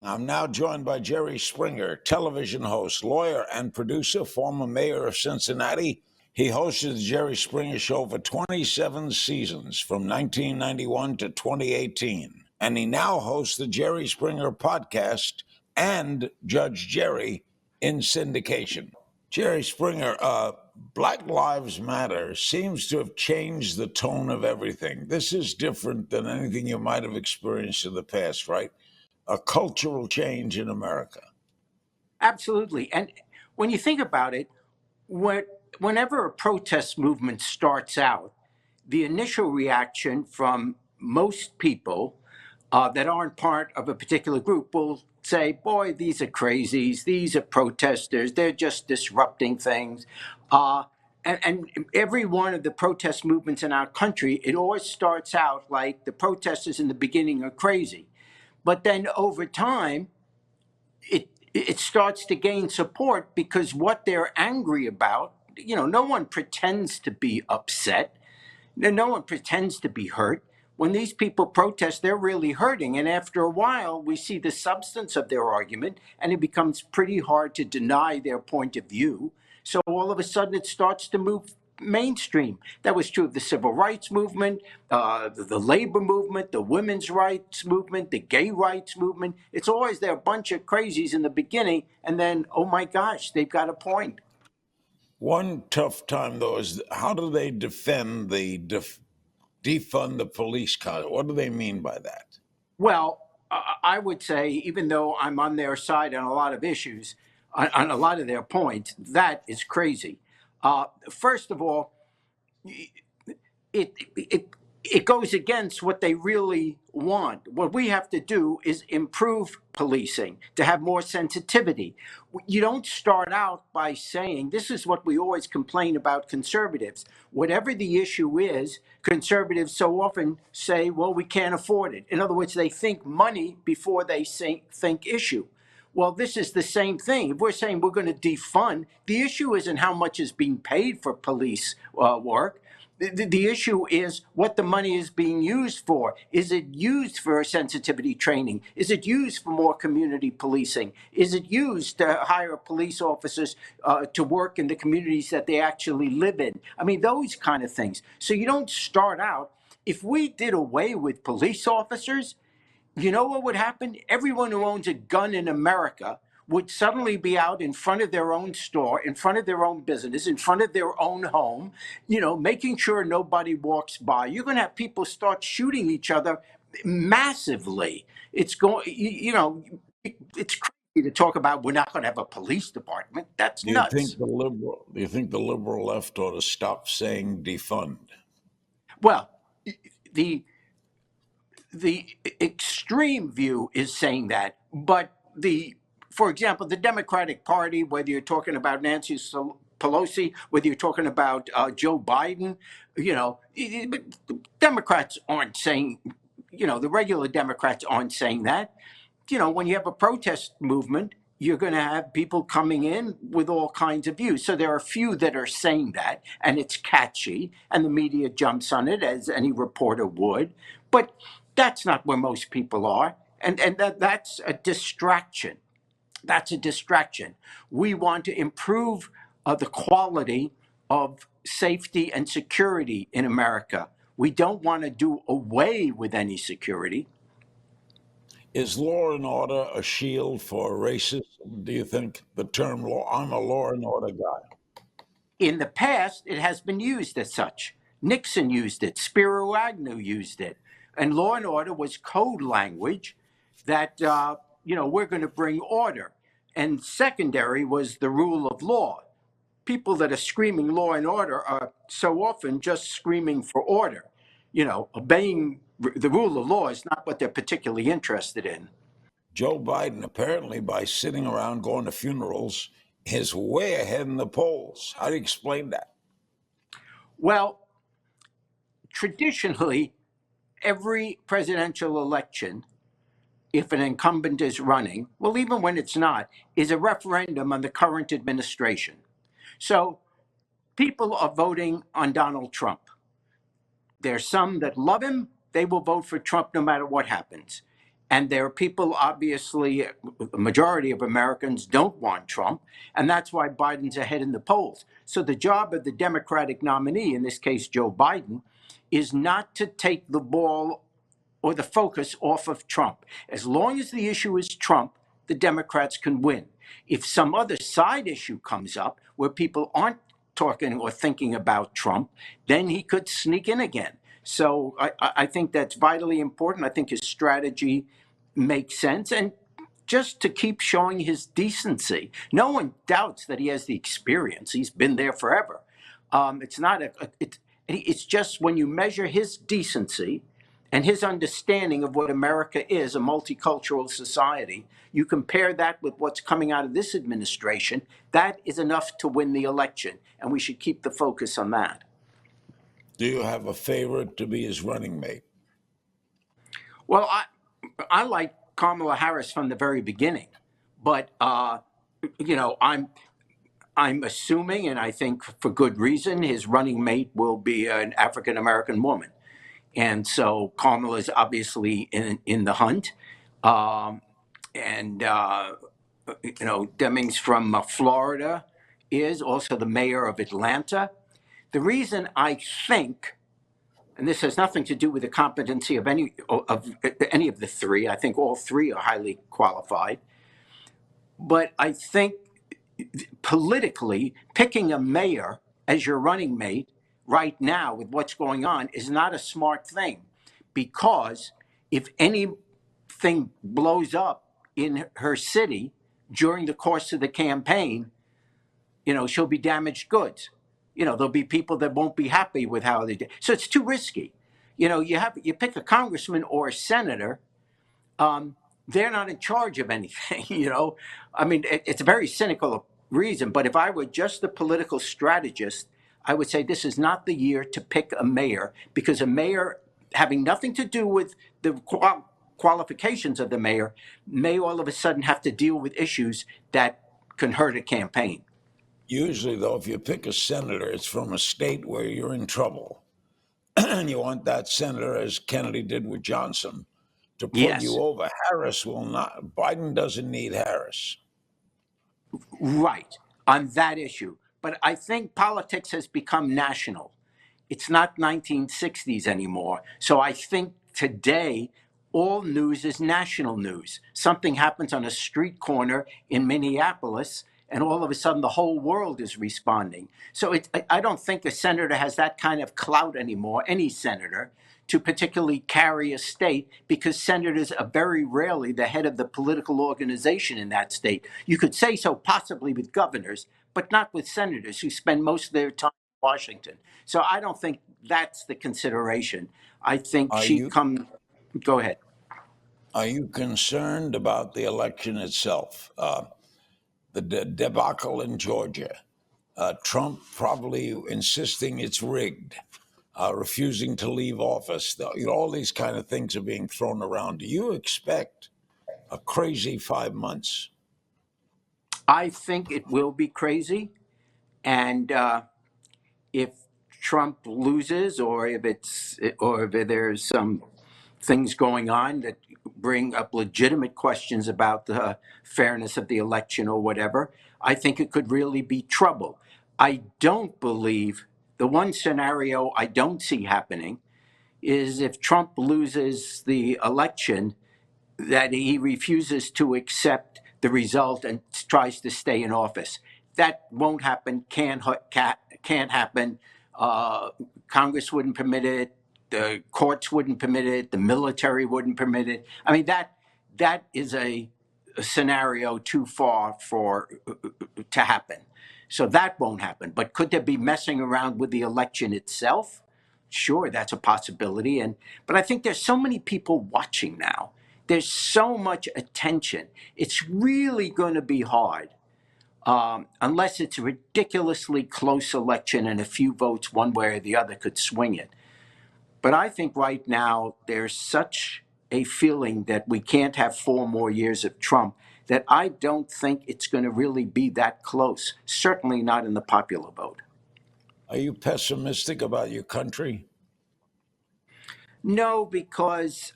I'm now joined by Jerry Springer, television host, lawyer, and producer, former mayor of Cincinnati. He hosted the Jerry Springer Show for 27 seasons from 1991 to 2018. And he now hosts the Jerry Springer podcast and Judge Jerry in syndication. Jerry Springer, Black Lives Matter seems to have changed the tone of everything. This is different than anything you might have experienced in the past, right? A cultural change in America. Absolutely. And when you think about it, whenever a protest movement starts out, the initial reaction from most people that aren't part of a particular group will say, boy, these are crazies. These are protesters. They're just disrupting things. And every one of the protest movements in our country, it always starts out like the protesters in the beginning are crazy. But then over time, it starts to gain support because what they're angry about, no one pretends to be upset. No one pretends to be hurt. When these people protest, they're really hurting. And after a while, we see the substance of their argument, and it becomes pretty hard to deny their point of view. So all of a sudden, it starts to move mainstream. That was true of the civil rights movement, the labor movement, the women's rights movement, the gay rights movement. It's always there a bunch of crazies in the beginning, and then, oh my gosh, they've got a point. One tough time, though, is how do they defend the defund the police? What do they mean by that? Well, I would say, even though I'm on their side on a lot of issues, on a lot of their points, that is crazy. First of all, it it it goes against what they really want. What we have to do is improve policing to have more sensitivity. You don't start out by saying, this is what we always complain about conservatives. Whatever the issue is, conservatives so often say, well, we can't afford it. In other words, they think money before they think issue. Well, this is the same thing. If we're saying we're going to defund, the issue isn't how much is being paid for police work. The issue is what the money is being used for. Is it used for sensitivity training? Is it used for more community policing? Is it used to hire police officers to work in the communities that they actually live in? I mean, those kind of things. So you don't start out. If we did away with police officers, you know what would happen? Everyone who owns a gun in America would suddenly be out in front of their own store, in front of their own business, in front of their own home, making sure nobody walks by. You're going to have people start shooting each other massively. It's going, it's crazy to talk about we're not going to have a police department. That's nuts. Do you think the liberal left ought to stop saying defund? Well, the the extreme view is saying that, but for example, the Democratic Party, whether you're talking about Nancy Pelosi, whether you're talking about Joe Biden, Democrats aren't saying, the regular Democrats aren't saying that. When you have a protest movement, you're going to have people coming in with all kinds of views. So there are a few that are saying that, and it's catchy, and the media jumps on it as any reporter would. But that's not where most people are, and that's a distraction. That's a distraction. We want to improve the quality of safety and security in America. We don't want to do away with any security. Is law and order a shield for racism? Do you think the term law? I'm a law and order guy. In the past, it has been used as such. Nixon used it, Spiro Agnew used it. And law and order was code language that, we're going to bring order. And secondary was the rule of law. People that are screaming law and order are so often just screaming for order. Obeying the rule of law is not what they're particularly interested in. Joe Biden, apparently, by sitting around going to funerals, is way ahead in the polls. How do you explain that? Well, traditionally, every presidential election, if an incumbent is running, well, even when it's not, is a referendum on the current administration. So people are voting on Donald Trump. There's some that love him, they will vote for Trump no matter what happens. And there are people, obviously, a majority of Americans don't want Trump, and that's why Biden's ahead in the polls. So the job of the Democratic nominee, in this case Joe Biden, is not to take the ball or the focus off of Trump. As long as the issue is Trump, the Democrats can win. If some other side issue comes up where people aren't talking or thinking about Trump, then he could sneak in again. So I think that's vitally important. I think his strategy makes sense. And just to keep showing his decency. No one doubts that he has the experience. He's been there forever. It's not it's just when you measure his decency and his understanding of what America is, a multicultural society, you compare that with what's coming out of this administration, that is enough to win the election. And we should keep the focus on that. Do you have a favorite to be his running mate? Well, I like Kamala Harris from the very beginning, but I'm assuming, and I think for good reason, his running mate will be an African American woman, and so Kamala is obviously in the hunt, and Demings from Florida is also the mayor of Atlanta. The reason I think, and this has nothing to do with the competency of any of the three. I think all three are highly qualified. But I think politically, picking a mayor as your running mate right now with what's going on is not a smart thing, because if anything blows up in her city during the course of the campaign, she'll be damaged goods. There'll be people that won't be happy with how they did. So it's too risky. You pick a congressman or a senator, they're not in charge of anything. I mean, it's a very cynical reason, but if I were just a political strategist, I would say this is not the year to pick a mayor, because a mayor having nothing to do with the qualifications of the mayor may all of a sudden have to deal with issues that can hurt a campaign. Usually, though, if you pick a senator, it's from a state where you're in trouble. And you want that senator, as Kennedy did with Johnson, to pull you Yes. over. Harris will not. Biden doesn't need Harris. Right, on that issue. But I think politics has become national. It's not 1960s anymore. So I think today all news is national news. Something happens on a street corner in Minneapolis, and all of a sudden the whole world is responding. So I don't think a senator has that kind of clout anymore, any senator, to particularly carry a state, because senators are very rarely the head of the political organization in that state. You could say so possibly with governors, but not with senators who spend most of their time in Washington. So I don't think that's the consideration. I think Are she you come. Go ahead. are you concerned about the election itself? The debacle in Georgia. Trump probably insisting it's rigged, refusing to leave office. All these kind of things are being thrown around. Do you expect a crazy 5 months? I think it will be crazy, and if Trump loses, or if there's some things going on that bring up legitimate questions about the fairness of the election or whatever, I think it could really be trouble. I don't believe, the one scenario I don't see happening is if Trump loses the election, that he refuses to accept the result and tries to stay in office. That won't happen, can't happen. Congress wouldn't permit it. The courts wouldn't permit it. The military wouldn't permit it. I mean, that is a scenario too far to happen. So that won't happen. But could there be messing around with the election itself? Sure, that's a possibility. But I think there's so many people watching now. There's so much attention. It's really going to be hard, unless it's a ridiculously close election and a few votes one way or the other could swing it. But I think right now there's such a feeling that we can't have 4 more years of Trump that I don't think it's going to really be that close. Certainly not in the popular vote. Are you pessimistic about your country? No, because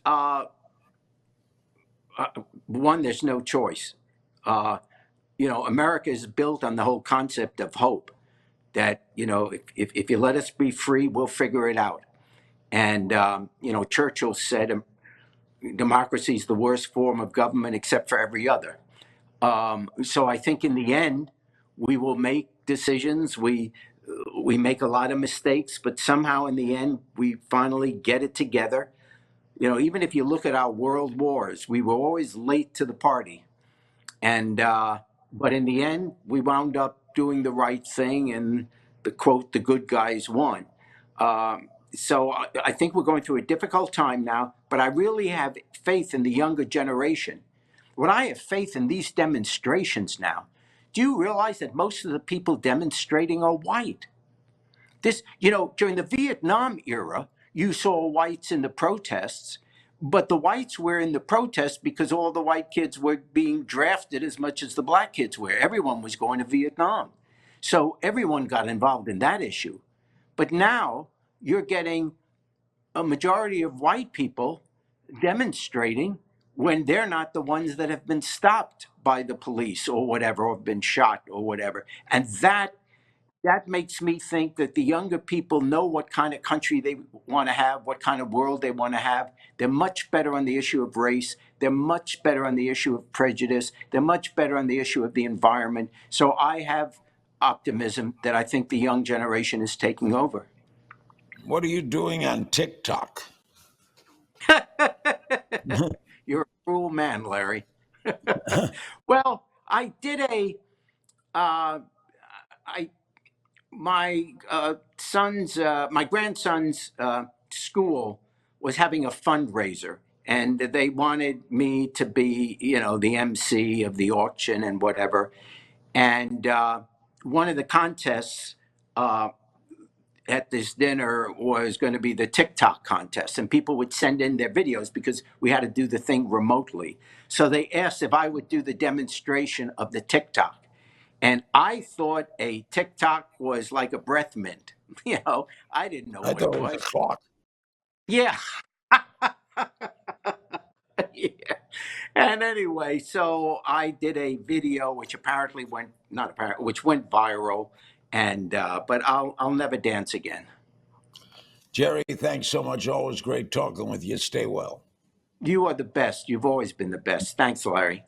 one, there's no choice. Uh, America is built on the whole concept of hope. That if you let us be free, we'll figure it out. And Churchill said, democracy is the worst form of government except for every other. So I think in the end, we will make decisions. We make a lot of mistakes, but somehow in the end, we finally get it together. Even if you look at our world wars, we were always late to the party, and but in the end, we wound up doing the right thing, and the quote, "the good guys won." So I think we're going through a difficult time now, but I really have faith in the younger generation. When I have faith in these demonstrations now, do you realize that most of the people demonstrating are white? During the Vietnam era, you saw whites in the protests, but the whites were in the protests because all the white kids were being drafted as much as the black kids were. Everyone was going to Vietnam. So everyone got involved in that issue. But now you're getting a majority of white people demonstrating when they're not the ones that have been stopped by the police or whatever, or have been shot or whatever. And that makes me think that the younger people know what kind of country they want to have, what kind of world they want to have. They're much better on the issue of race. They're much better on the issue of prejudice. They're much better on the issue of the environment. So I have optimism that I think the young generation is taking over. What are you doing on TikTok? You're a cruel man, Larry. Well, I did uh, I my grandson's school was having a fundraiser, and they wanted me to be, the MC of the auction and whatever. And one of the contests uh, at this dinner was going to be the TikTok contest, and people would send in their videos because we had to do the thing remotely. So they asked if I would do the demonstration of the TikTok. And I thought a TikTok was like a breath mint. I didn't know I what thought it it was a was. clock. Yeah. Yeah. And anyway, so I did a video which apparently went not apparent, which went viral, and but I'll never dance again. Jerry, thanks so much. Always great talking with you. Stay well. You are the best. You've always been the best. Thanks, Larry.